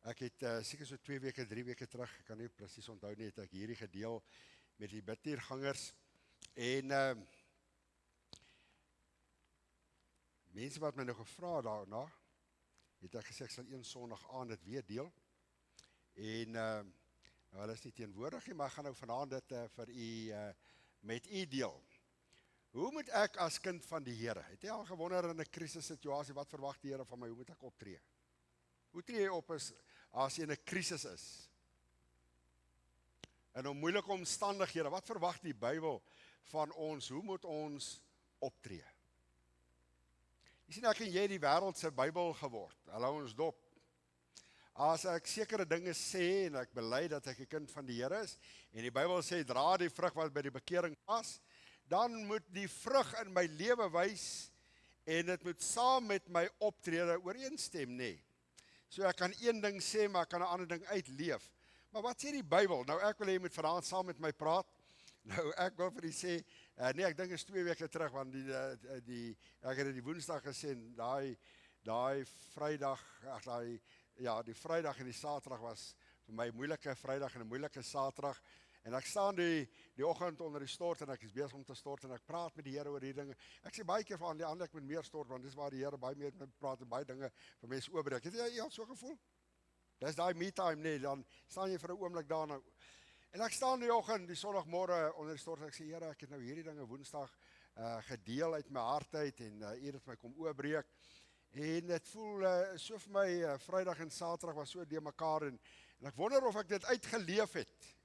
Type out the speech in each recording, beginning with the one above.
Ek het seker so 2 weke, 3 weke terug, ek kan nie presies onthou nie, het ek hierdie gedeel met die bidtuurgangers en mense wat my nou gevra daarna, het ek gesê ek sal een Sondag aand dit weer deel en nou, hulle is nie teenwoordig nie, maar ek gaan nou vanaand dit vir u met u deel. Hoe moet ek as kind van die Here? Het jy al gewonder in 'n krisissituasie, wat verwag die Here van my? Hoe moet ek optree? Hoe tree jy op as jy in 'n krisis is? In 'n moeilike omstandighede, wat verwag die Bybel van ons? Hoe moet ons optree? Jy sien, ek en jy het die wêreld se Bybel geword. Hulle hou ons dop. As ek sekere dinge sê en ek bely dat ek 'n kind van die Here is en die Bybel sê dra die vrug wat by die bekering pas, dan moet die vrug in my lewe wys en dit moet saam met my optrede ooreenstem, nê. So ek kan een ding sê, maar ek kan 'n ander ding uitleef. Maar wat sê die Bybel? Nou ek wil hê jy moet vanaand saam met my praat. Nou ek wil vir u sê, nee, ek dink is 2 weke terug, want ek het dit die Woensdag gesê en daai Vrydag, die Vrydag en die Saterdag was vir my 'n moeilike Vrydag en 'n moeilike Saterdag. En ek staan die oggend onder die stort en ek is besig om te stort en ek praat met die Here oor hierdie dinge. Ek sê baie keer vir die ander ek moet meer stort, want dis waar die Here baie meer met praat en baie dinge vir mense oopbreek. Het jy al so gevoel? Dis daai me time, nee, dan staan jy vir 'n oomblik daar nou. En ek staan die oggend, die Sondagmôre onder die stort en ek sê, Here, ek het nou hierdie dinge Woensdag gedeel uit my hart uit en U het my kom oopbreek. En dit voel so vir my Vrydag en Saterdag was so deurmekaar en ek wonder of ek dit uitgeleef het.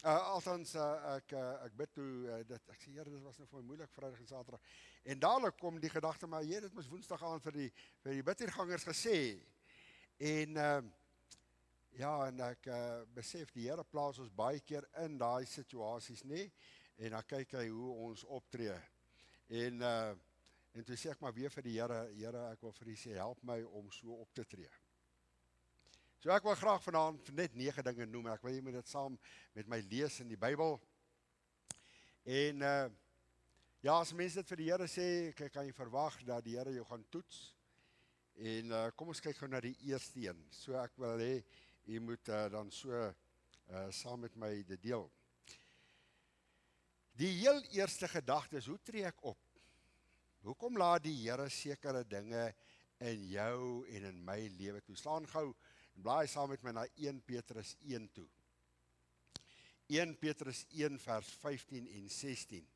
Althans, ek bid toe, ek sê, Here, dit was nou vir my moeilik Vrydag en Saterdag. En dadelik kom die gedagte, maar jy het dit mos Woensdag aan vir die bidtuurgangers gesê. En en ek besef die Here plaas ons baie keer in daai situasies, nê? En dan kyk hy hoe ons optree. En toe sê ek maar weer vir die Here, ek wil vir U sê, help my om so op te tree. So ek wil graag vanaand net 9 dinge noem. Ek wil jy moet dit saam met my lees in die Bybel. En as mense dit vir die Here sê, kan jy verwag dat die Here jou gaan toets. En kom ons kyk gou na die eerste een. So ek wil hê jy moet dan so saam met my dit deel. Die heel eerste gedagte is, hoe tree ek op? Hoekom laat die Here sekere dinge in jou en in my lewe toe? Slaan gou en blaai saam met my na 1 Petrus 1 toe. 1 Petrus 1 vers 15 en 16.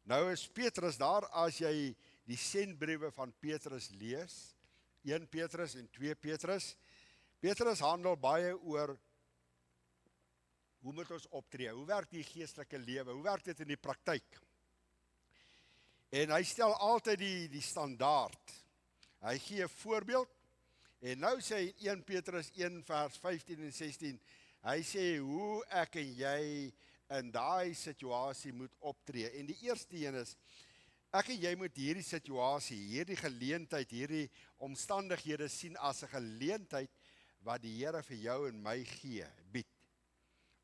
Nou is Petrus daar, as jy die sendbriewe van Petrus lees, 1 Petrus en 2 Petrus. Petrus handel baie oor hoe moet ons optree, hoe werk die geestelike lewe, hoe werk dit in die praktyk. En hy stel altyd die standaard. Hy gee 'n voorbeeld. En nou sê hy 1 Petrus 1 vers 15 en 16, hy sê hoe ek en jy in daai situasie moet optree. En die eerste een is, ek en jy moet hierdie situasie, hierdie geleentheid, hierdie omstandighede sien as 'n geleentheid wat die Here vir jou en my bied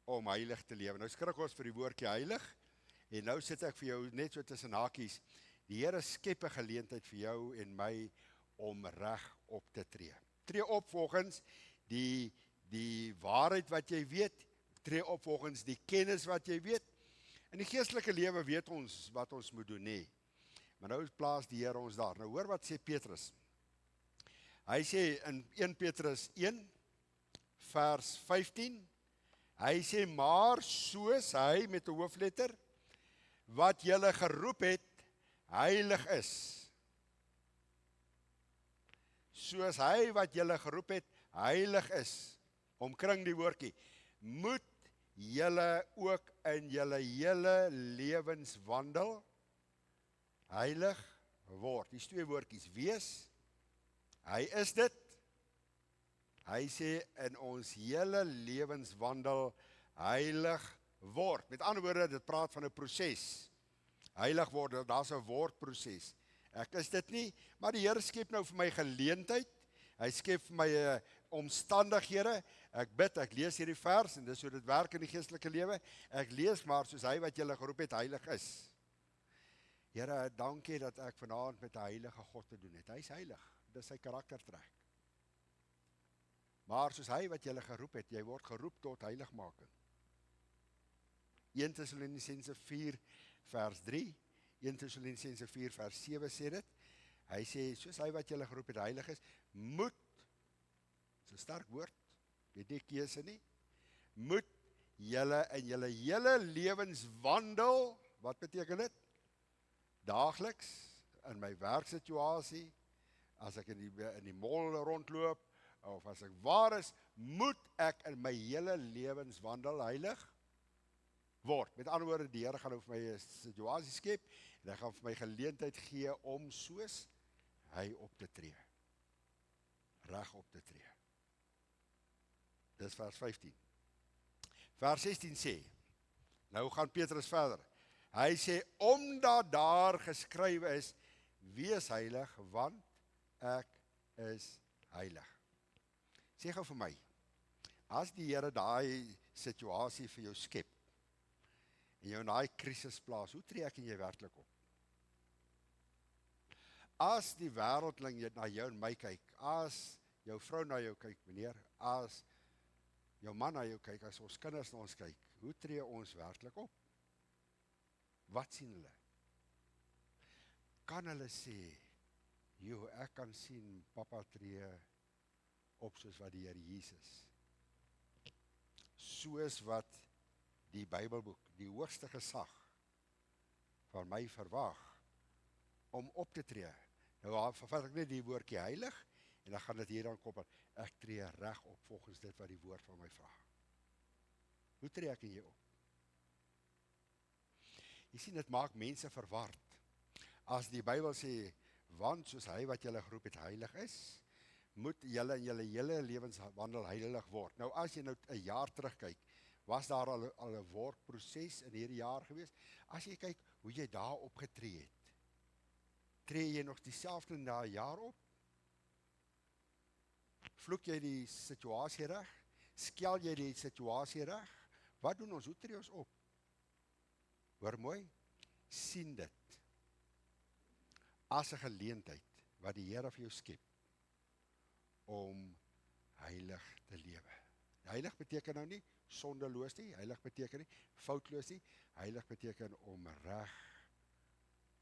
om heilig te lewe. Nou skrik ons vir die woordjie heilig en nou sit ek vir jou net so tussen hakies. Die Here skep 'n geleentheid vir jou en my om reg op te tree. Tree op volgens die waarheid wat jy weet, tree op volgens die kennis wat jy weet. In die geestelike lewe weet ons wat ons moet doen, nee. Maar nou plaas die Here ons daar. Nou hoor wat sê Petrus. Hy sê in 1 Petrus 1 vers 15, hy sê, maar soos hy met 'n hoofletter wat julle geroep het, heilig is. Soos hy wat julle geroep het, heilig is. Omkring die woordjie. Moet julle ook in julle hele lewenswandel heilig word. Dis 2 woordjies. Wees, hy is dit. Hy sê in ons hele lewenswandel heilig word. Met ander woorde, dit praat van 'n proses. Heilig word, daar's 'n wordproses. Ek is dit nie, maar die Here skep nou vir my geleentheid. Hy skep vir my omstandighede. Ek bid, ek lees hierdie vers en dis hoe dit werk in die geestelike lewe. Ek lees maar soos hy wat julle geroep het heilig is. Here, dankie dat ek vanaand met 'n heilige God te doen het. Hy is heilig. Dis sy karaktertrek. Maar soos hy wat julle geroep het, jy word geroep tot heiligmaking. 1 Tessalonisense 4 vers 3, 1 Tessalonisense 4 vers 7 sê dit. Hy sê, soos hy wat julle geroep het heilig is, moet, dis 'n sterk woord, weet nie keuse nie, moet julle in julle hele lewens wandel, wat beteken dit? Daagliks, in my werksituasie, as ek in die mall rondloop, of as ek waar is, moet ek in my hele lewens wandel heilig word. Met ander woorde, die Here gaan vir my 'n situasie skep, en hy gaan vir my geleentheid gee om soos hy op te tree. Reg op te tree. Dis vers 15. Vers 16 sê, nou gaan Petrus verder. Hy sê, omdat daar geskrywe is, wees heilig, want ek is heilig. Sê gou vir my, as die Here daai situasie vir jou skep, en jou in daai krisis plaas, hoe tree ek en jy werklik op? As die wêreldling na jou en my kyk, as jou vrou na jou kyk, meneer, as jou man na jou kyk, as ons kinders na ons kyk, hoe tree ons werklik op? Wat sien hulle? Kan hulle sê, joh, ek kan sien papa tree op soos wat die Here Jesus, soos wat die Bybelboek, die hoogste gesag van my verwag om op te tree. Nou vervat ek net die woordjie heilig en dan gaan dit hier dan koppel. Ek tree reg op volgens dit wat die woord van my vra. Hoe tree ek en jy op? Jy sien, dit maak mense verward. As die Bybel sê, want soos hy wat julle geroep het heilig is, moet julle in julle hele lewenswandel heilig word. Nou as jy nou 'n jaar terugkyk, was daar al 'n wordproses in hierdie jaar gewees? As jy kyk hoe jy daar opgetree het, tree jy nog dieselfde na 'n jaar op? Vloek jy die situasie reg? Skel jy die situasie reg? Wat doen ons? Hoe tree ons op? Hoor mooi, sien dit as 'n geleentheid wat die Here vir jou skep om heilig te lewe. Heilig beteken nou nie sondeloos nie, heilig beteken nie foutloos nie, heilig beteken om reg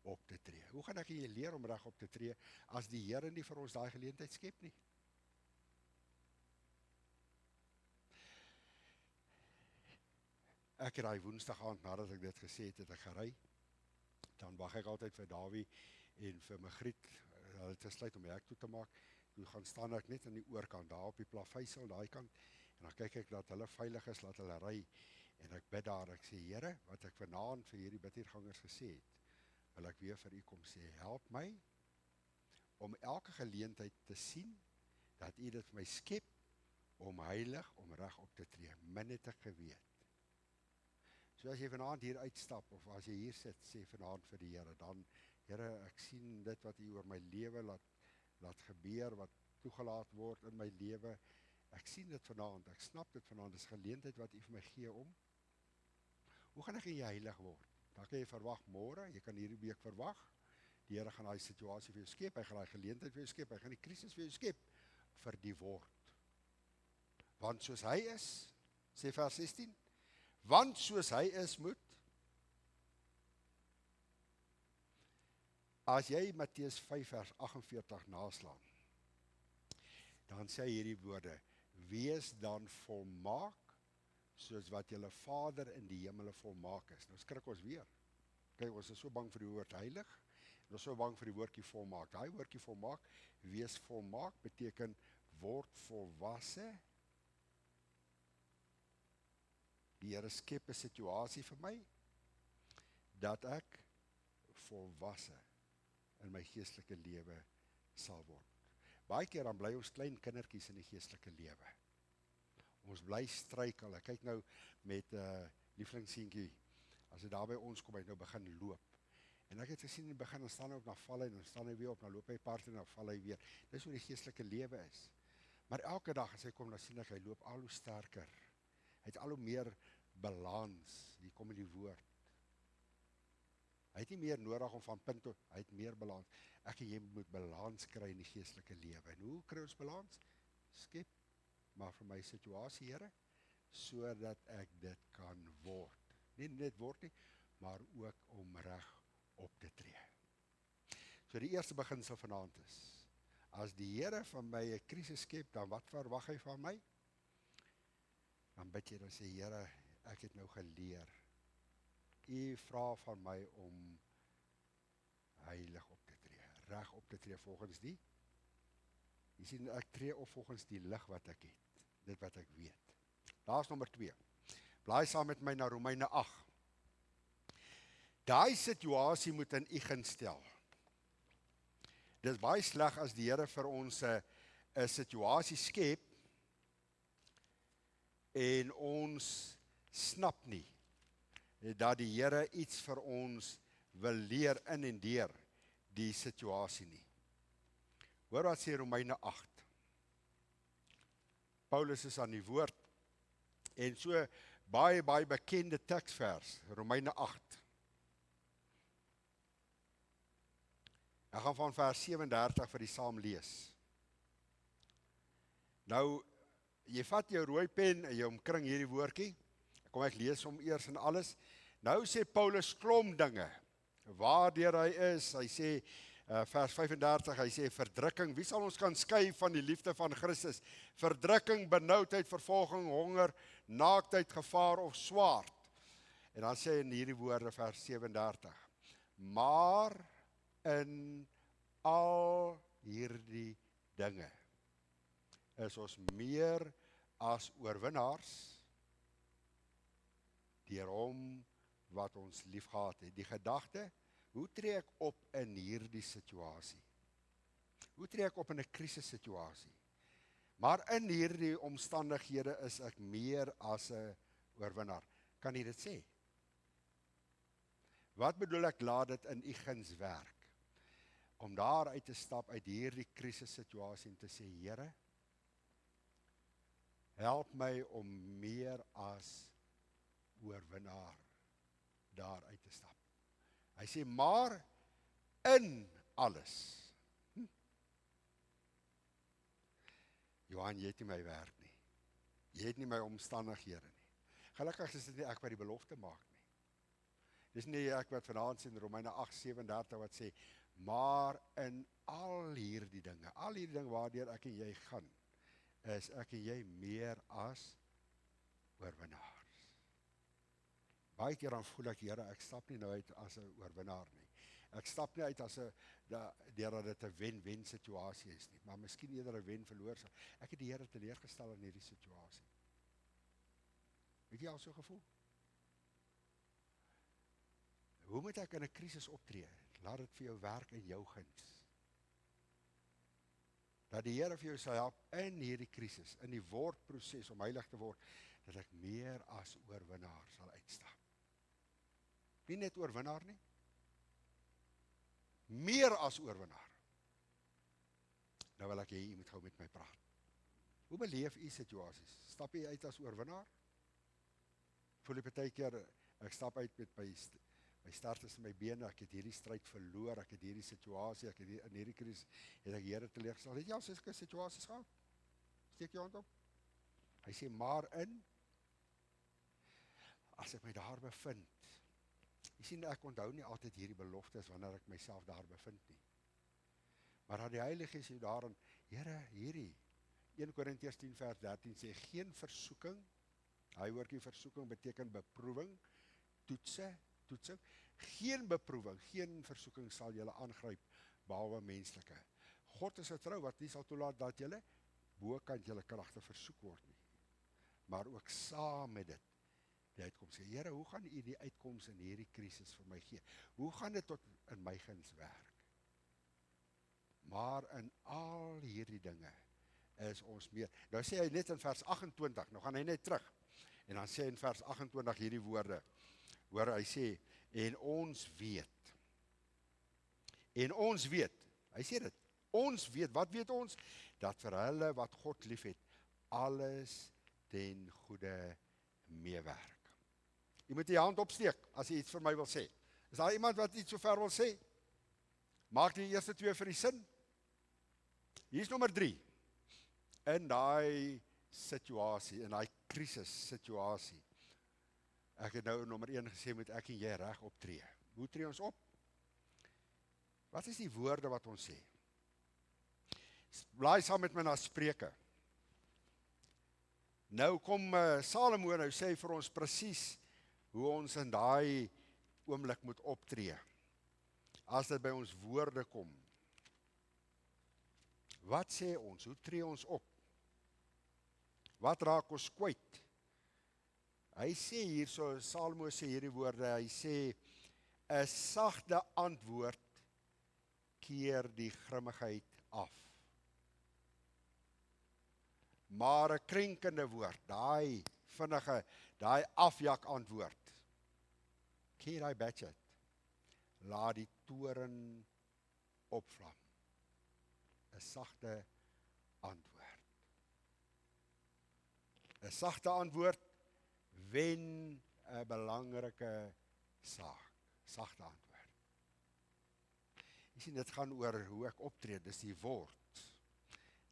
op te tree. Hoe gaan ek en jy leer om reg op te tree as die Here nie vir ons daai geleentheid skep nie? Ek het daai Woensdag aand nadat ek dit gesê het ek gery. Dan wag ek altyd vir Dawie en vir Magriet, hulle het besluit om die hek toe te maak. Toe gaan staan ek net aan die oorkant, daar op die plaveisel, daai kant, en dan kyk ek dat hulle veilig is, laat hulle ry, en ek bid daar, ek sê, Here, wat ek vanaand vir hierdie bidhiergangers gesê het, wil ek weer vir u kom sê, help my om elke geleentheid te sien, dat u dit vir my skep, om heilig, om reg op te tree, min het ek geweet. So as jy vanaand hier uitstap, of as jy hier sit, sê vanaand vir die Here, dan, Here, ek sien dit wat u oor my lewe laat gebeur, wat toegelaat word in my lewe, ek sien dit vanaand, ek snap dit vanaand, dis geleentheid wat u vir my gee om. Hoe gaan ek en jy heilig word? Dan kan jy verwag môre, jy kan hierdie week verwag, die Here gaan daai situasie vir jou skep, hy gaan daai geleentheid vir jou skep, hy gaan die krisis vir jou skep, vir die word. Want soos hy is, sê vers 16, want soos hy is moet, as jy Matteus 5 vers 48 naslaan, dan sê hy hierdie woorde, wees dan volmaak, soos wat julle Vader in die hemele volmaak is. Nou skrik ons weer. Kyk, ons is so bang vir die woord heilig, en ons is so bang vir die woordjie volmaak. Daai woordjie volmaak, wees volmaak, beteken word volwasse. Die Here skep 'n situasie vir my, dat ek volwasse in my geestelike lewe sal word. Baie keer dan bly ons klein kindertjies in die geestelike lewe. Ons bly struikel. Ek kyk nou met lieflingsseentjie, as hy daar by ons kom, hy nou begin loop. En ek het gesien in die begin, dan staan hy op, dan val hy, dan staan hy weer op, dan loop hy part en dan val hy weer. Dis hoe die geestelike lewe is. Maar elke dag as hy kom, dan sien ek, hy loop al hoe sterker. Hy het al hoe meer balans, hier kom in die woord. Hy het nie meer nodig om van punt tot, hy het meer balans. Ek en jy moet balans kry in die geestelike lewe. En hoe kry ons balans? Skep maar vir my situasie, Here, sodat ek dit kan word. Nie net word nie, maar ook om reg op te tree. So die eerste beginsel vanaand is, as die Here van my 'n krisis skep, dan wat verwag hy van my? Dan bid jy, dan sê, Here, ek het nou geleer. U vra van my om heilig op te tree, reg op te tree volgens die. Jy sien, ek tree op volgens die lig wat ek het, dit wat ek weet. Daar's nommer 2. Blaai saam met my na Romeine 8. Daai situasie moet in u guns stel. Dit is baie sleg as die Here vir ons 'n situasie skep en ons snap nie dat die Here iets vir ons wil leer in en deur die situasie nie. Hoor wat sê Romeine 8. Paulus is aan die woord en so baie bekende teksvers, Romeine 8. Ek gaan van vers 37 vir die saam lees. Nou, jy vat jou rooi pen en jy omkring hierdie woordjie. Kom ek lees hom eers en alles. Nou sê Paulus klomp dinge, waardeur hy is. Hy sê, vers 35, hy sê, verdrukking, wie sal ons kan skei van die liefde van Christus? Verdrukking, benoudheid, vervolging, honger, naaktheid, gevaar of swaard. En dan sê in hierdie woorde, vers 37, maar in al hierdie dinge is ons meer as oorwinnaars deur hom wat ons liefgehad het. Die gedagte, hoe tree ek op in hierdie situasie? Hoe tree ek op in 'n krisissituasie? Maar in hierdie omstandighede is ek meer as 'n oorwinnaar. Kan jy dit sê? Wat bedoel ek, laat dit in u guns werk? Om daar uit te stap uit hierdie krisissituasie en te sê, Here, help my om meer as oorwinnaar daar uit te stap. Hy sê, maar in alles. Johan, jy het nie my werk nie. Jy het nie my omstandighede nie. Gelukkig is dit nie ek wat die belofte maak nie. Dis nie ek wat vanaand sien in Romeine 8:37 wat sê, maar in al hierdie dinge waardeur ek en jy gaan, is ek en jy meer as oorwinnaars. Baie keer dan voel ek, Here, ek stap nie nou uit as 'n oorwinnaar nie. Ek stap nie uit as 'n deurdat dit 'n wen-wen situasie is nie, maar miskien eerder 'n wen-verloor. Ek het die Here teleurgestel in hierdie situasie. Het jy al so gevoel? Hoe moet ek in 'n krisis optree? Laat dit vir jou werk in jou guns. Dat die Here vir jou sal help in hierdie krisis, in die wordproses om heilig te word, dat ek meer as oorwinnaar sal uitstap. Nie net oorwinnaar nie, meer as oorwinnaar. Nou wil ek hê, jy moet gou met my praat. Hoe beleef u situasies? Stap jy uit as oorwinnaar? Voel jy partykeer, ek stap uit met my start is in my bene, ek het hierdie stryd verloor, ek het hierdie situasie, in hierdie krisis, het ek die Here teleurgestel. Het jy al sulke situasies gehad? Steek jou hand op. Hy sê, maar as ek my daar bevind, jy sien, ek onthou nie altyd hierdie beloftes, wanneer ek myself daar bevind nie. Maar dat die Heilige Gees jou daarin, Here, hierdie, 1 Korintiërs 10 vers 13 sê, geen versoeking, hy woordjie versoeking beteken beproewing, toetsing, geen beproewing, geen versoeking sal julle aangryp, behalwe menslike. God is 'n trou wat nie sal toelaat dat julle bokant julle kragte versoek word nie. Maar ook saam met dit, die uitkoms sê, Here, hoe gaan u die uitkoms in hierdie krisis vir my gee? Hoe gaan dit tot in my guns werk? Maar in al hierdie dinge is ons meer. Nou sê hy net in vers 28, nou gaan hy net terug. En dan sê hy in vers 28 hierdie woorde. Hoor, hy sê, en ons weet, hy sê dit, ons weet, wat weet ons? Dat vir hulle wat God lief het, alles ten goeie meewerk. Jy moet die hand opsteek, as jy iets vir my wil sê. Is daar iemand wat iets so ver wil sê? Maak die eerste 2 vir die sin. Hier is nommer 3. In daai situasie, in daai krisis situasie. Ek het nou nommer 1 gesê, moet ek en jy reg optree. Hoe tree ons op? Wat is die woorde wat ons sê? Blaai saam met my na Spreuke. Nou kom Salomo nou sê vir ons presies hoe ons in daai oomblik moet optree. As dit by ons woorde kom. Wat sê ons? Hoe tree ons op? Wat raak ons kwyt? Hy sê hierso, Salomo sê hierdie woorde, hy sê, 'n sagte antwoord keer die grimmigheid af. Maar 'n krenkende woord, daai vinnige, daai afjak antwoord, keer daai badget, laat die toren opvlam. 'n sagte antwoord. 'n sagte antwoord wen 'n belangrike saak. Sagte antwoord. Jy sien, dit gaan oor hoe ek optree, dis die word.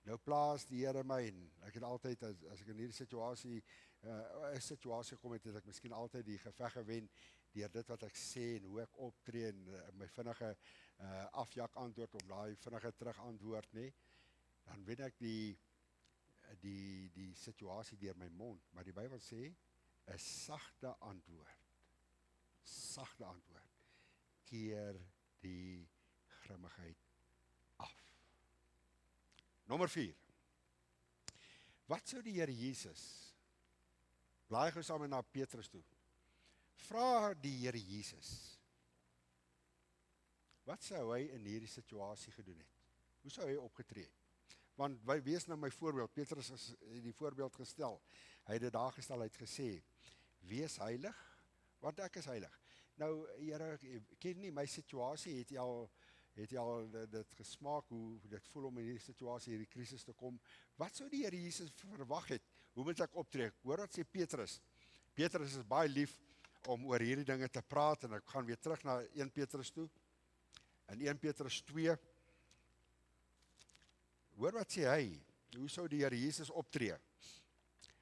Nou plaas die Here my en ek het altyd, as ek in hierdie situasie, 'n situasie kom het ek miskien altyd die geveg gewen deur dit wat ek sê en hoe ek optree en my vinnige afjak antwoord op daai vinnige terug antwoord, nê? Dan wen ek die situasie deur my mond, maar die Bybel sê 'n sagte antwoord keer die grimmigheid af. Nommer 4. Wat sou die Here Jesus, blaai gou saam na Petrus toe, vra die Here Jesus, wat sou hy in hierdie situasie gedoen het? Hoe sou hy opgetree het? Want wees nou my voorbeeld, Petrus het die voorbeeld gestel, hy het dit daar gestel, hy het gesê, wees heilig, want ek is heilig. Nou, Here, ken nie my situasie, het jy al dit gesmaak, hoe dit voel om in hierdie situasie, hierdie krisis te kom. Wat sou die Here Jesus verwag het? Hoe moet ek optree? Hoor wat sê Petrus. Petrus is baie lief om oor hierdie dinge te praat, en ek gaan weer terug na 1 Petrus toe. In 1 Petrus 2, hoor wat sê hy? Hoe sou die Here Jesus optree?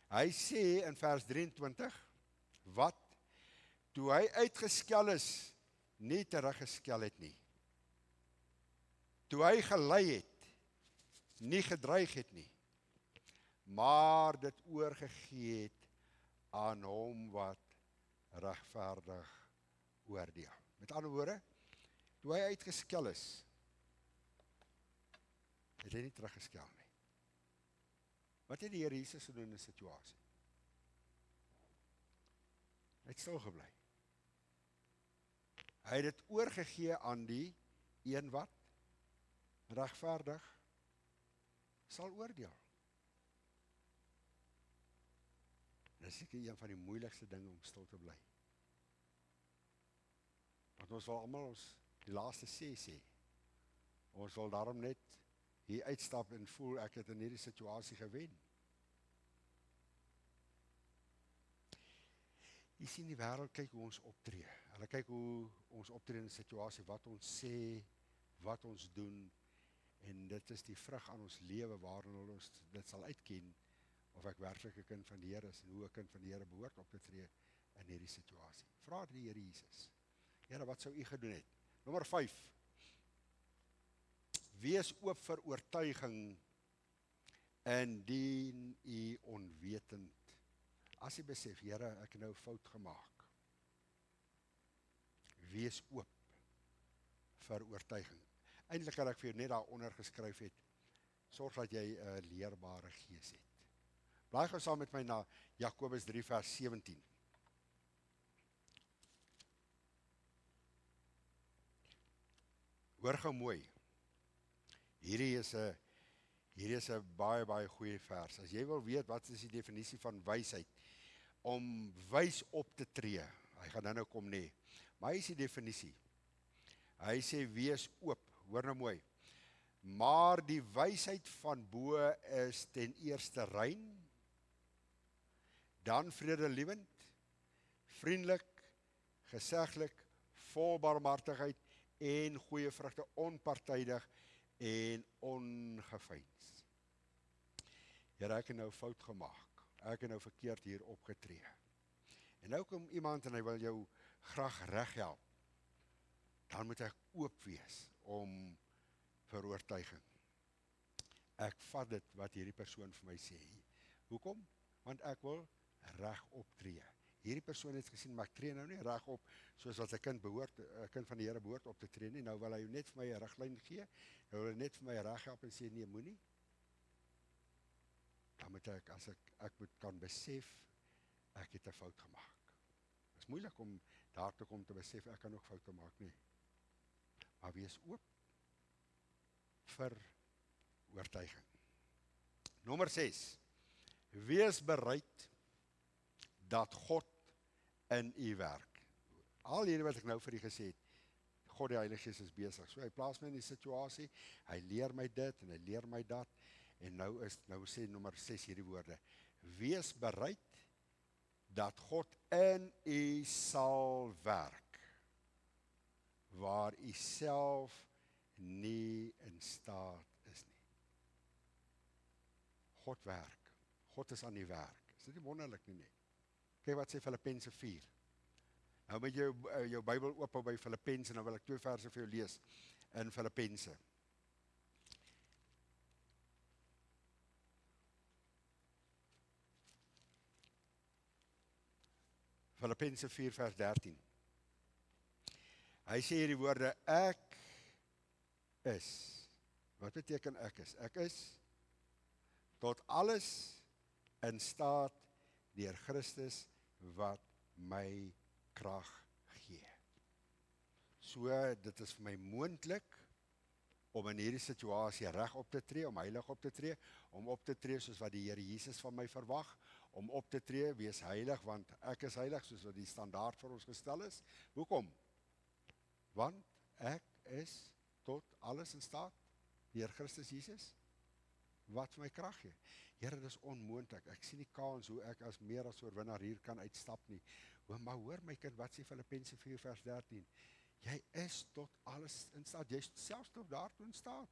Hy sê in vers 23, wat? Toe hy uitgeskel is, nie teruggeskel het nie. Toe hy gelei het, nie gedreig het nie, maar dit oorgegee het aan hom wat regverdig oordeel. Met ander woorde, toe hy uitgeskel is, het hy nie teruggeskel nie. Wat het die Here Jesus gedoen in 'n situasie? Hy het stil gebly. Hy het dit oorgegee aan die een wat regverdig sal oordeel. Dit is seker een van die moeilikste dinge om stil te bly. Want ons wil almal ons die laaste sê. Ons wil daarom net hier uitstap en voel ek het in hierdie situasie gewen. Jy sien, die wêreld kyk hoe ons optree. Hulle kyk hoe ons optree in 'n situasie, wat ons sê, wat ons doen, en dit is die vrug aan ons lewe waarin ons dit sal uitken of ek werklik 'n kind van die Here is en hoe 'n kind van die Here behoort op te tree in hierdie situasie. Vra die Here Jesus. Here, wat sou U gedoen het? Nommer 5. Wees oop vir oortuiging indien U onwetend. As jy besef, Here, ek het nou fout gemaak. Wees oop vir oortuiging. Eintlik kan ek vir jou net daaronder geskryf het, sorg dat jy 'n leerbare gees het. Blaai gou saam met my na Jakobus 3 vers 17. Hoor gou mooi. Hierdie is 'n baie goeie vers. As jy wil weet wat is die definisie van wysheid, om wys op te tree. Hy gaan nou kom nie. Maar hy is die definisie. Hy sê wees oop. Hoor nou mooi. Maar die wysheid van bo is ten eerste rein, dan vredelewend, vriendelik, geseglik, vol barmhartigheid en goeie vrugte, onpartydig en ongevyns. Here, ek het nou fout gemaak. Ek het nou verkeerd hier opgetree. En nou kom iemand en hy wil jou graag reghelp. Dan moet ek oop wees om vir oortuiging. Ek vat dit wat hierdie persoon vir my sê. Hoekom? Want ek wil reg optree. Hierdie persoon het gesien, maar ek tree nou nie reg op, soos wat 'n kind van die Here behoort op te tree nie. Nou wil hy net vir my 'n riglyn gee, nou wil hy net vir my reg help en sê, nee, moenie. Dan moet ek, as ek moet kan besef, ek het 'n fout gemaak. Het is moeilik om daar te kom te besef, ek kan ook foute maak, nie. Maar wees oop vir oortuiging. Nommer 6. Wees bereid dat God in u werk. Al hierdie wat ek nou vir u gesê het, God die Heilige Gees is besig. So hy plaas my in die situasie, hy leer my dit en hy leer my dat, en nou sê nommer 6 hierdie woorde. Wees bereid dat God in u sal werk, waar u self nie in staat is nie. God werk. God is aan die werk. Is dit nie wonderlik nie? Kyk wat sê Filippense 4. Nou moet jy jou Bybel oophou by Filippense, en nou wil ek 2 verse vir jou lees in Filippense. Filippense 4 vers 13. Hy sê hierdie woorde, ek is. Wat beteken ek is? Ek is tot alles in staat deur Christus wat my krag gee. So, dit is vir my moontlik om in hierdie situasie reg op te tree, om heilig op te tree, om op te tree soos wat die Here Jesus van my verwag, om op te tree, wees heilig, want ek is heilig soos wat die standaard vir ons gestel is. Hoekom? Want ek is tot alles in staat deur Christus Jesus wat vir my krag gee. Here, dit is onmoontlik. Ek sien nie kans hoe ek as meer as oorwinnaar hier kan uitstap nie. Maar hoor my kind, wat sê Filippense 4 vers 13? Jy is tot alles in staat. Jy is selfs tot daartoe in staat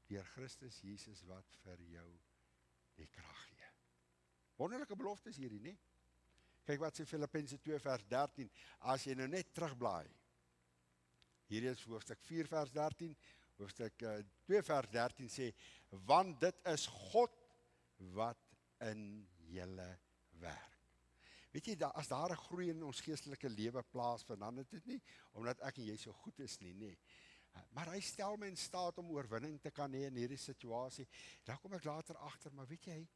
deur Christus Jesus wat vir jou die krag gee. Wonderlike belofte is hierdie, nie? Kyk wat sê Filippense 2 vers 13. As jy nou net terugblaai. Hierdie is hoofstuk 4 vers 13. Hoofstuk 2 vers 13 sê, want dit is God wat in julle werk. Weet jy, as daar 'n groei in ons geestelike lewe plaasvind, dan is dit nie omdat ek en jy so goed is nie. Maar hy stel my in staat om oorwinning te kan hê in hierdie situasie. Dan kom ek later agter, maar weet jy,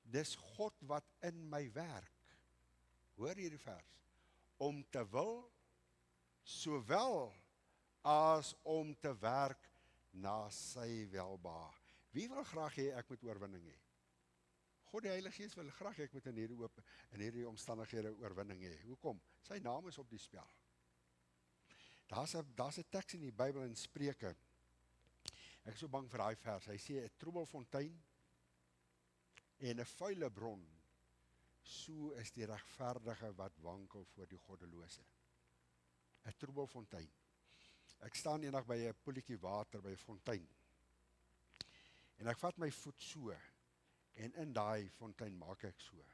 dis God wat in my werk. Hoor hierdie vers. Om te wil, sowel as om te werk na sy welbehae. Wie wil graag hê ek moet oorwinning hê? God die Heilige Gees wil graag hê ek moet in hierdie omstandighede oorwinning hê. Hoekom? Sy naam is op die spel. Daar's 'n teks in die Bybel in Spreuke. Ek is so bang vir daai vers. Hy sê 'n troebelfontein en 'n vuile bron, so is die regverdige wat wankel voor die goddelose. 'n Troebelfontein. Ek staan eendag by 'n poeltjie water by 'n fontein. En ek vat my voet so, en in daai fontein maak ek so,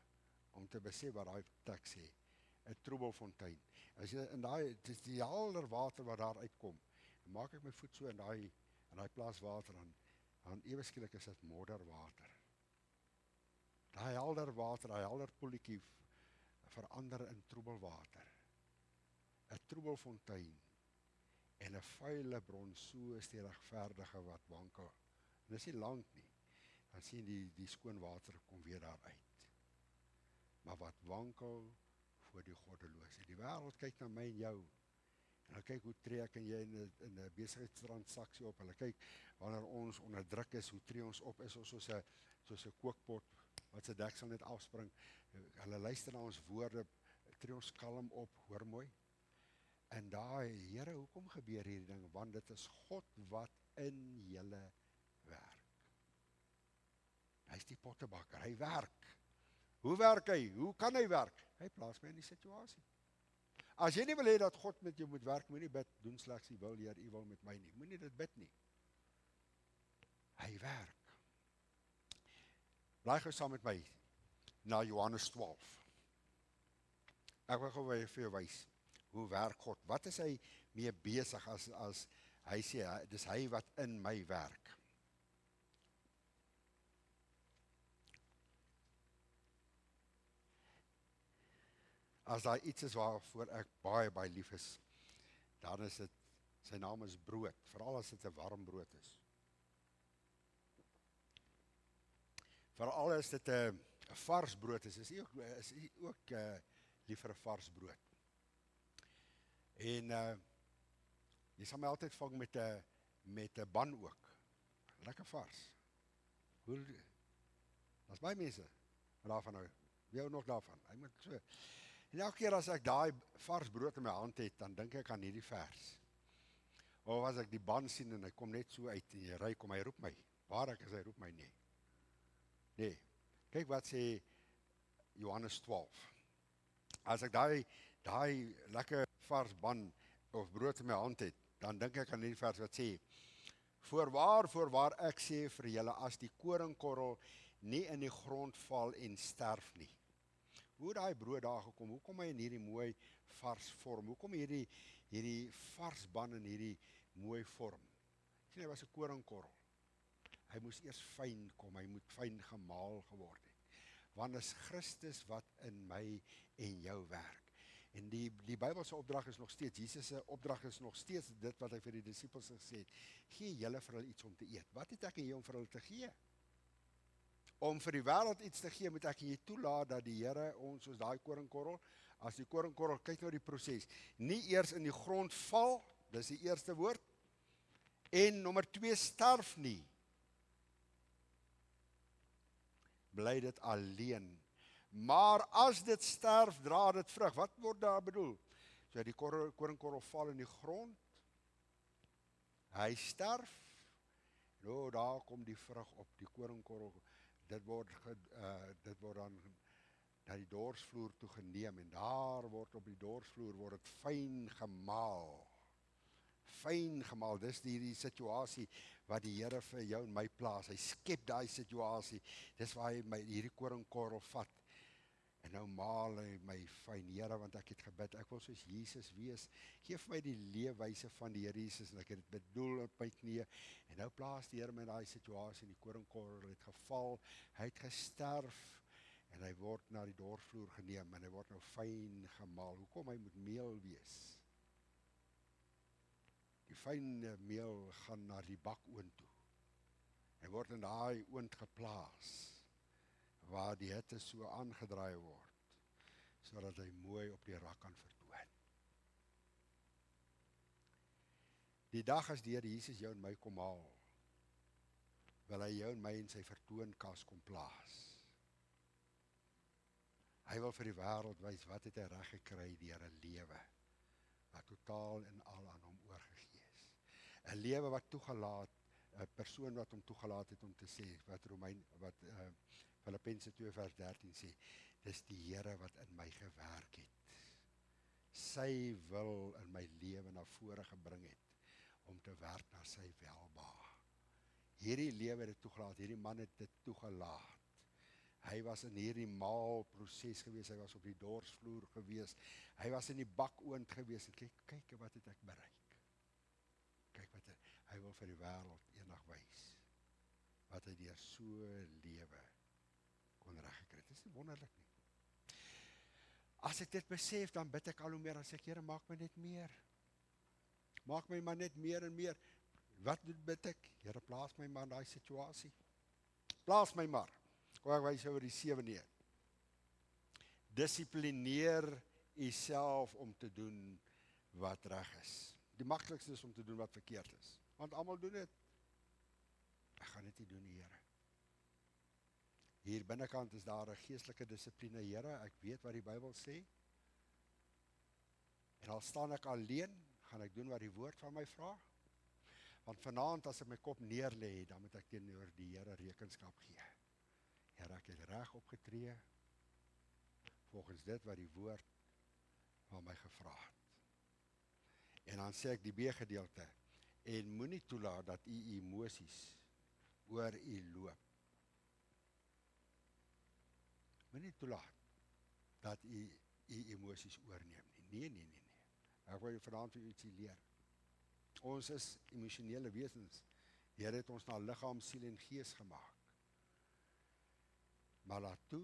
om te besef wat daai teks sê. 'n Troebelfontein. As jy in daai, dit is die helder water wat daar uitkom. En maak ek my voet so in daai plaas water, dan ewe skielik is dit modderwater. Daai helder water, daai helder poeltjie verander in troebelwater. 'n Troebelfontein en 'n vuile bron, so is die regverdige wat wankel. En dis nie lank nie. Dan sien die skoon water kom weer daar uit. Maar wat wankel voor die goddelose. Die wêreld kyk na my en jou. En hulle kyk hoe tree ek en jy in 'n besigheidstransaksie op. Hulle kyk wanneer ons onder druk is, hoe tree ons op? Is ons soos 'n kookpot wat se deksel net afspring. Hulle luister na ons woorde, tree ons kalm op, hoor mooi. En daai, Here, hoekom gebeur hierdie ding? Want dit is God wat in julle werk. Hy is die pottebakker, hy werk. Hoe werk hy? Hoe kan hy werk? Hy plaas my in die situasie. As jy nie wil hê dat God met jou moet werk, moenie bid, doen slegs die wil, Heer, u wil met my nie. Moenie dit bid nie. Hy werk. Blaai gou saam met my na Johannes 12. Ek wil gou vir jou wys, hoe werk God? Wat is hy mee besig as hy sê, dis hy wat in my werk? As daar iets is waarvoor ek baie lief is, dan is dit, sy naam is brood, veral as dit 'n warm brood is. Veral as dit 'n vars brood is hy ook lief vir 'n vars brood. En jy sal my altyd vang met 'n ban ook. Lekker vars. Daar's baie mense wat daarvan hou. Wie hou nog daarvan? Hy moet so. En elke keer as ek daai vars brood in my hand het, dan dink ek aan hierdie vers. Of as ek die ban sien en hy kom net so uit en jy ry kom, hy roep my. Waar ek is, hy roep my nie. Nee. Kyk wat sê Johannes 12. As ek daai lekker vars ban of brood in my hand het, dan dink ek aan hierdie vers wat sê: Voorwaar ek sê vir julle, as die koringkorrel nie in die grond val en sterf nie. Hoe daai brood daar gekom? Hoe kom hy in hierdie mooi vars vorm? Hoe kom hierdie vars ban in hierdie mooi vorm? Sien, hy was 'n koringkorrel. Hy moes eers fyn kom, hy moet fyn gemaal geword het. Want is Christus wat in my en jou werk. En die Bybelse opdrag is nog steeds, Jesus se opdrag is nog steeds dit wat hy vir die disippels gesê het: gee julle vir hulle iets om te eet. Wat het ek en jy om vir hulle te gee? Om vir die wêreld iets te gee, moet ek en jy toelaat dat die Here ons, soos daai koringkorrel, as die koringkorrel, kyk nou die proses, nie eers in die grond val, dis die eerste woord, en nommer 2, sterf nie. Bly dit alleen. Maar as dit sterf, dra dit vrug. Wat word daar bedoel? So die koringkorrel val in die grond, hy sterf, nou daar kom die vrug op, die koringkorrel, dit word dan na die dorsvloer toe geneem, en daar word op die dorsvloer word dit fyn gemaal. Fyn gemaal, dis die situasie wat die Here vir jou en my plaas. Hy skep daai situasie. Dis waar hy hierdie koringkorrel vat. En nou maal hy my fyn. Here, want ek het gebid, ek wil soos Jesus wees. Geef my die leefwyse van die Here Jesus, en ek het dit bedoel op my knieë. En nou plaas die Here my in daai situasie, en die koringkorrel het geval, hy het gesterf, en hy word na die dorsvloer geneem, en hy word nou fyn gemaal. Hoekom? Hy moet meel wees. Die fyn meel gaan na die bakoond toe. Hy word in daai oond geplaas, waar die hitte so aangedraai word, sodat hy mooi op die rak kan vertoon. Die dag as die Here Jesus jou en my kom haal, wil hy jou en my in sy vertoonkas kom plaas. Hy wil vir die wêreld wys, wat het hy reg gekry deur 'n lewe wat totaal en al aan hom oorgegee is. 'n Lewe wat toegelaat, 'n persoon wat hom toegelaat het om te sê, wat Filippense 2 vers 13 sê, dis die Here wat in my gewerk het. Sy wil in my lewe na vore gebring het, om te werk na sy welbehae. Hierdie lewe het dit toegelaat, hierdie man het dit toegelaat. Hy was in hierdie maalproses gewees, hy was op die dorsvloer gewees, hy was in die bakoond gewees, en kyk wat het ek bereik. Kyk wat hy wil vir die wêreld eendag wys, wat hy deur so lewe kon reggekry het. Dis nie wonderlik nie. As ek dit besef, dan bid ek al hoe meer, dan sê ek, Here, maak my net meer. Maak my maar net meer en meer. Wat bid ek? Here, plaas my maar in daai situasie. Plaas my maar. Kom ek wys oor die 7e. Dissiplineer jouself om te doen wat reg is. Die maklikste is om te doen wat verkeerd is. Want almal doen dit. Ek gaan dit nie doen, Here. Hier binnekant is daar 'n geestelike dissipline, Here. Ek weet wat die Bybel sê. En al staan ek alleen, gaan ek doen wat die woord van my vra. Want vanaand as ek my kop neerlê, dan moet ek teenoor die Here rekenskap gee. Here, ek het reg opgetree volgens dit wat die woord van my gevra het. En dan sê ek die B-gedeelte, en moenie toelaat dat u emosies oor u loop. Moenie toelaat dat u emosies oorneem nie. Nee. Ek wil vanaand vir u ietsie leer. Ons is emosionele wesens. Die Here het ons na liggaam, siel en gees gemaak. Maar laat toe,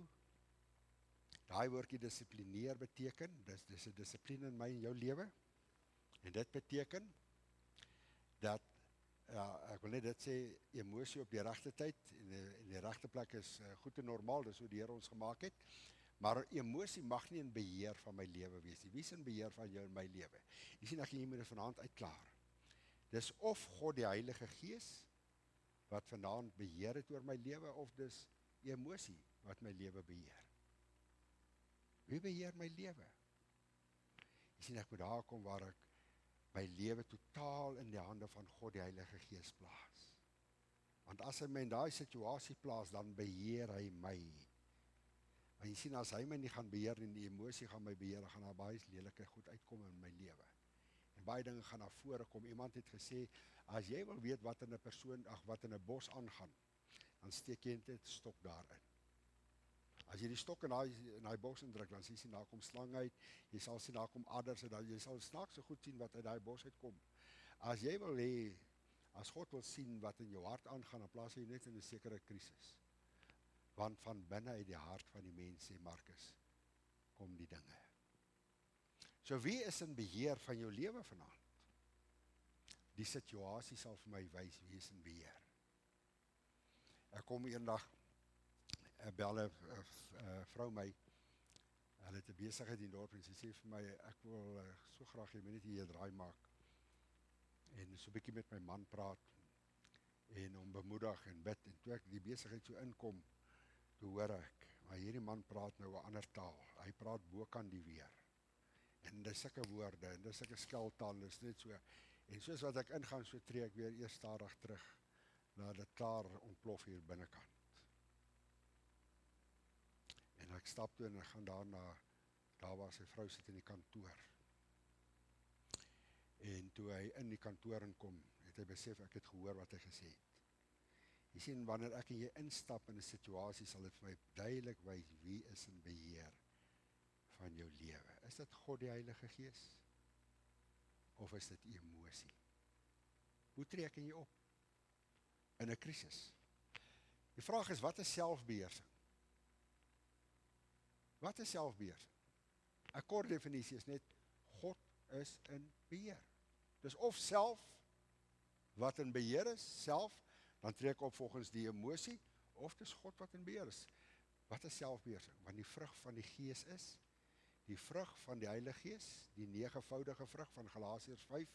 daai woordjie dissiplineer beteken, dis 'n dissipline in my en jou lewe. En dit beteken dat ek wil net dit sê, emosie op die regte tyd en die regte plek is goed en normaal, dis hoe die Here ons gemaak het. Maar emosie mag nie in beheer van my lewe wees nie. Wie is in beheer van jou en my lewe? Jy sien, ek en jy moet dit vanaand uitklaar. Dis of God die Heilige Gees wat vanaand beheer het oor my lewe, of dis emosie wat my lewe beheer. Wie beheer my lewe? Jy sien, ek moet daar kom waar ek my lewe totaal in die hande van God die Heilige Gees plaas. Want as hy my in daai situasie plaas, dan beheer hy my. Maar jy sien, as hy my nie gaan beheer en die emosie gaan my beheer, dan gaan daar baie lelike goed uitkom in my lewe. En baie dinge gaan na vore kom. Iemand het gesê, as jy wil weet wat in 'n persoon, wat in 'n bos aangaan, dan steek jy net 'n stok daarin. As jy die stok in daai bos indruk, dan sien jy daar kom slang uit, jy sal sien daar kom adders uit, jy sal snaaks so goed sien wat uit daai bos uitkom. As jy wil hê, as God wil sien wat in jou hart aangaan, dan plaas hy net in 'n sekere krisis. Want van binne uit die hart van die mens, sê Markus, kom die dinge. So wie is in beheer van jou lewe vanaand? Die situasie sal vir my wys wie is in beheer. Ek kom eendag, bel 'n vrou my, hulle het 'n besigheid in die dorp en sy sê vir my, ek wil so graag jy moet net hier 'n draai maak en so 'n bietjie met my man praat en hom bemoedig en bid. En toe ek die besigheid so inkom, toe hoor ek, maar hierdie man praat nou 'n ander taal. Hy praat bokant die weer. En dis sulke woorde, en dis sulke skeltaal, dis net so. En soos wat ek ingaan, so tree ek weer eers stadig terug, na dit klaar ontplof hier binnekant. En ek stap toe en ek gaan daar waar sy vrou sit in die kantoor. En toe hy in die kantoor inkom, het hy besef, ek het gehoor wat hy gesê het. Jy sien, wanneer ek en jy instap in 'n situasie, sal dit vir my duidelik wys wie is in beheer van jou lewe. Is dit God die Heilige Gees? Of is dit emosie? Hoe tree ek en jy op in 'n krisis? Die vraag is, wat is selfbeheersing? Wat is selfbeheersing? 'n kort definisie is net, God is in beheer. Dus of self, wat in beheer is, self, dan tree ek op volgens die emosie, of dis God wat in beheer is. Wat is selfbeheersing? Want die vrug van die Gees is, die vrug van die Heilige Gees, die 9voudige vrug van Galasiërs 5,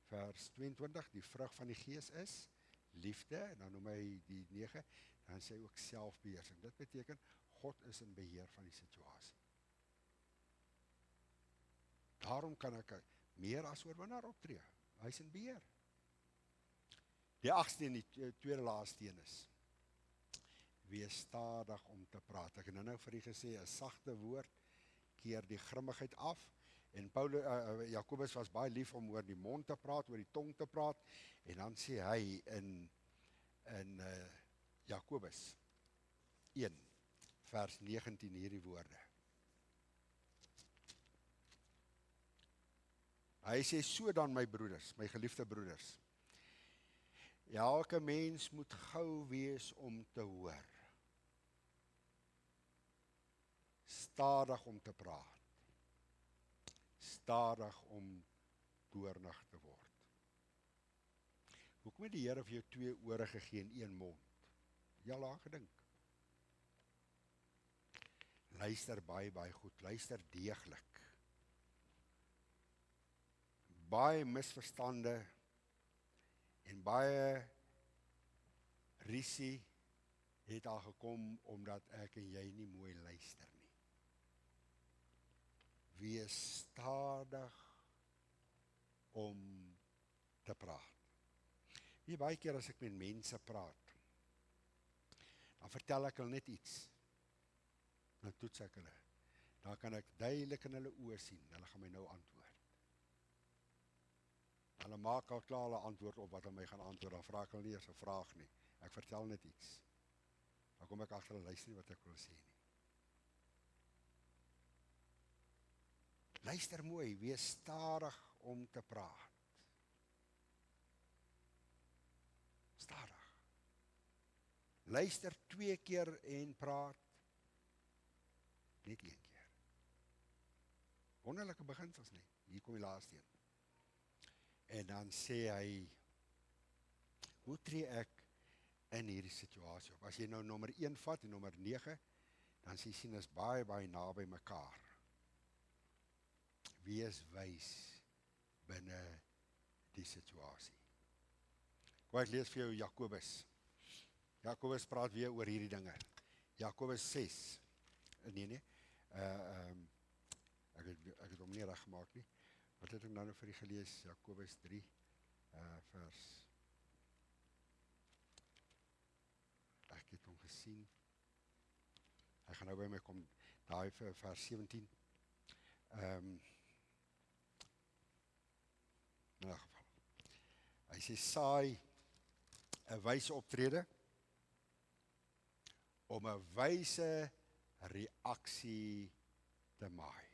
vers 22, die vrug van die Gees is, liefde, en dan noem hy die 9, dan sê hy ook selfbeheersing. Dit beteken, God is in beheer van die situasie. Daarom kan ek meer as oorwinnaar optree. Hy is in beheer. Die 8ste en die tweede laaste een is, wees stadig om te praat. Ek het nou vir u gesê, 'n sagte woord keer die grimmigheid af. En Jakobus was baie lief om oor die mond te praat, oor die tong te praat. En dan sê hy in Jakobus 1, vers 19 hierdie woorde. Hy sê, so dan my broeders, my geliefde broeders, elke mens moet gou wees om te hoor, stadig om te praat, stadig om toornig te word. Hoekom het die Here vir jou 2 ore gegee en 1 mond? Ja, daar gedink. Luister baie goed, luister deeglik. Baie misverstande en baie risie het al gekom omdat ek en jy nie mooi luister nie. Wees stadig om te praat. Nie baie keer as ek met mense praat, dan vertel ek hulle net iets. Dan toets ek hulle. Dan kan ek duidelik in hulle oë sien, hulle gaan my nou antwoord. Hulle maak al klaar hulle antwoord op wat hulle my gaan antwoord, dan vra ek hulle nie eers 'n vraag nie. Ek vertel net iets. Dan kom ek agter hulle luister nie wat ek wil sê nie. Luister mooi, wees stadig om te praat. Stadig. Luister 2 keer en praat net 1 keer. Wonderlike beginsels nie. Hier kom die laaste een. En dan sê hy, hoe tree ek in hierdie situasie op? As jy nou nommer 1 vat en nommer 9, dan sê jy sien is baie naby mekaar. Wees wys binne die situasie. Kom ek lees vir jou Jakobus. Jakobus praat weer oor hierdie dinge. Jakobus 6. Nee. Ek het hom nie reg gemaak nie. Wat het ek nou vir die gelees? Jakobus 3 vers. Ek het hom gesien. Hy gaan nou by my kom, daai vers 17. In elk geval. Hy sê saai 'n wyse optrede om 'n wyse reaksie te maai.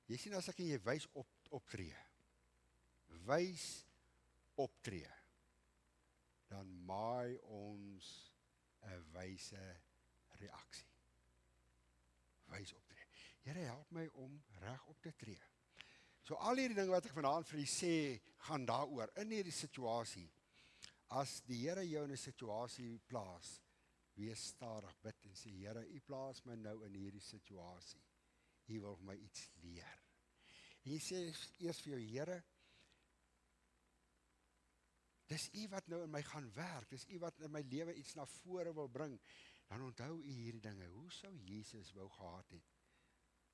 Jy sien as ek en jy wys optree, wys optree, dan maai ons 'n wyse reaksie. Wys optree. Here, help my om reg op te tree. So al hierdie dinge wat ek vanaand vir u sê, gaan daaroor, in hierdie situasie. As die Here jou in 'n situasie plaas, wees stadig, bid en sê, Here, u plaas my nou in hierdie situasie. U wil vir my iets leer. En jy sê eers vir jou, Here, dis u wat nou in my gaan werk, dis u wat in my lewe iets na vore wil bring, dan onthou u hierdie dinge. Hoe sou Jesus wou gehad het?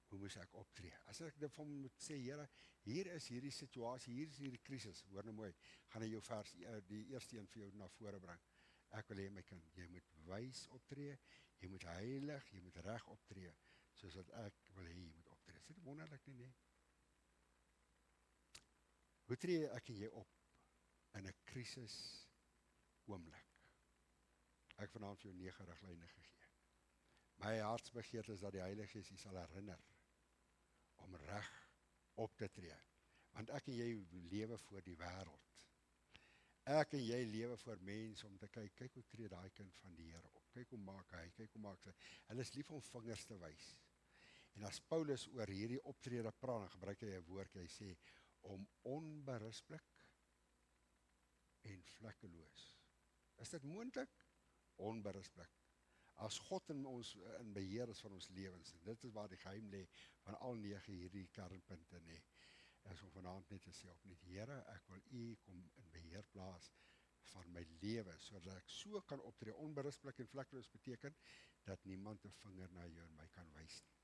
Hoe moes ek optree? As ek vir hom moet sê, Here, hier is hierdie situasie, hier is hierdie krisis, hoor nou mooi, gaan hy jou vers, die eerste een vir jou na vore bring. Ek wil hê my kind, jy moet wys optree, jy moet heilig, jy moet reg optree, soos wat ek wil hê jy moet optree. Is dit wonderlik nie, nee? Hoe tree ek en jy op in 'n krisis oomblik? Ek het vanaand vir jou 9 riglyne gegee. My hartsbegeerte is dat die Heilige Gees u sal herinner om reg op te tree. Want ek en jy lewe voor die wêreld. Ek en jy lewe voor mense om te kyk hoe tree daai kind van die Here op. Kyk hoe maak hy, kyk hoe maak sy. Hulle is lief om vingers te wys. En as Paulus oor hierdie optrede praat, dan gebruik hy 'n woordjie, hy sê om onberispelik en vlekkeloos. Is dit moontlik? Onberispelik. As God in beheer is van ons lewens, en dit is waar die geheim lê van al 9 hierdie kernpunte, nee, is om vanaand net te sê op net, Here, ek wil u kom in beheer plaas van my lewe, sodat ek so kan optree. Onberispelik en vlekkeloos beteken dat niemand 'n vinger na jou en my kan wys nie.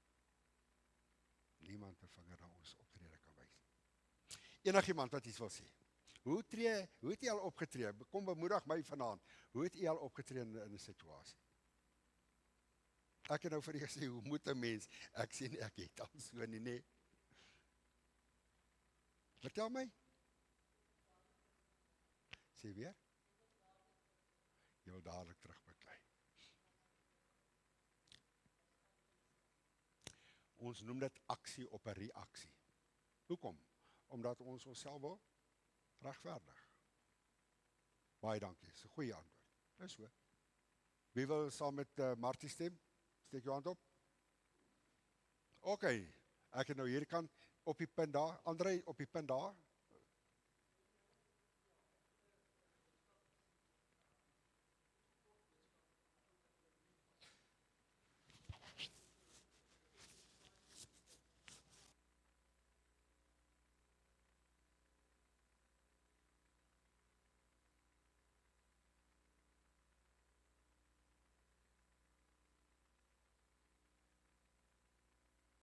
Niemand 'n vinger na ons optrede kan wys nie. Enigiemand wat iets wil sê. Hoe het jy al opgetree? Kom bemoedig my vanaand. Hoe het jy al opgetree in 'n situasie? Ek het nou vir julle gesê, hoe moet 'n mens? Ek sê nie, ek het al so nie, nee. Vertel my. Sê weer. Jy wil dadelik terugbeklei. Ons noem dit aksie op 'n reaksie. Hoekom? Omdat ons onsself wil regverdig. Baie dankie, dis 'n goeie antwoord. Dis so. Wie wil saam met Martie stem? Steek jou hand op. OK, ek het nou hierdie kant op die punt daar. André, op die punt daar.